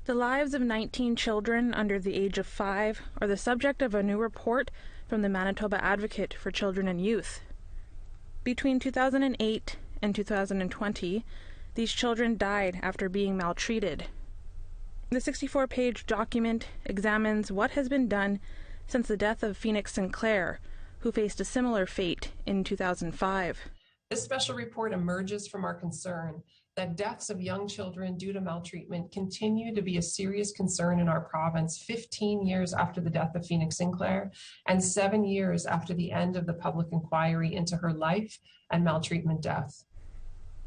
The lives of 19 children under the age of 5 are the subject of a new report from the Manitoba Advocate for Children and Youth. Between 2008 and 2020, these children died after being maltreated. The 64-page document examines what has been done since the death of Phoenix Sinclair, who faced a similar fate in 2005. This special report emerges from our concern that deaths of young children due to maltreatment continue to be a serious concern in our province 15 years after the death of Phoenix Sinclair and 7 years after the end of the public inquiry into her life and maltreatment death.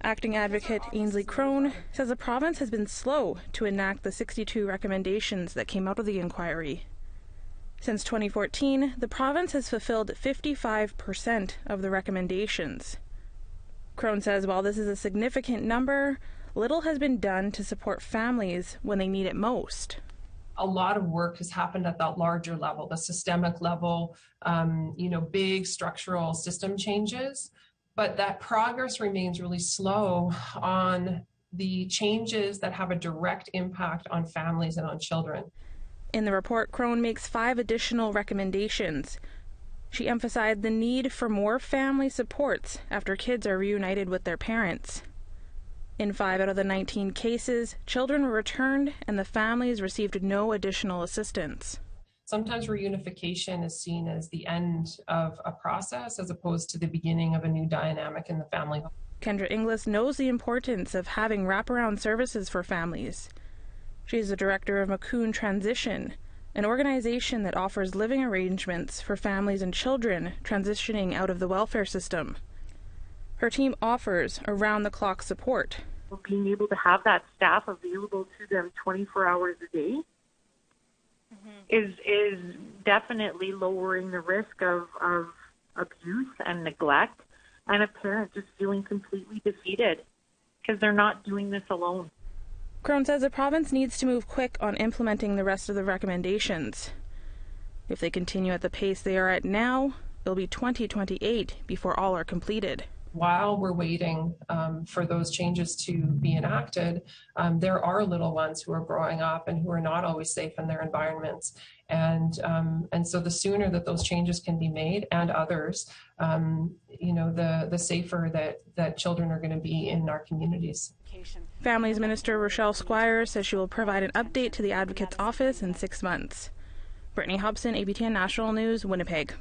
Acting Advocate Ainsley Crone says the province has been slow to enact the 62 recommendations that came out of the inquiry. Since 2014, the province has fulfilled 55% of the recommendations. Crone says while this is a significant number, little has been done to support families when they need it most. A lot of work has happened at that larger level, the systemic level, big structural system changes, but that progress remains really slow on the changes that have a direct impact on families and on children. In the report, Crone makes 5 additional recommendations. She emphasized the need for more family supports after kids are reunited with their parents. In 5 out of the 19 cases, children were returned and the families received no additional assistance. Sometimes reunification is seen as the end of a process as opposed to the beginning of a new dynamic in the family. Kendra Inglis knows the importance of having wraparound services for families. She is the director of Macoun Transition, an organization that offers living arrangements for families and children transitioning out of the welfare system. Her team offers around-the-clock support. Being able to have that staff available to them 24 hours a day is definitely lowering the risk of abuse and neglect, and a parent just feeling completely defeated because they're not doing this alone. Crone says the province needs to move quick on implementing the rest of the recommendations. If they continue at the pace they are at now, it'll be 2028 before all are completed. While we're waiting for those changes to be enacted, there are little ones who are growing up and who are not always safe in their environments. And so the sooner that those changes can be made and others, the safer that children are going to be in our communities. Families Minister Rochelle Squires says she will provide an update to the Advocate's office in 6 months. Brittany Hobson, APTN National News, Winnipeg.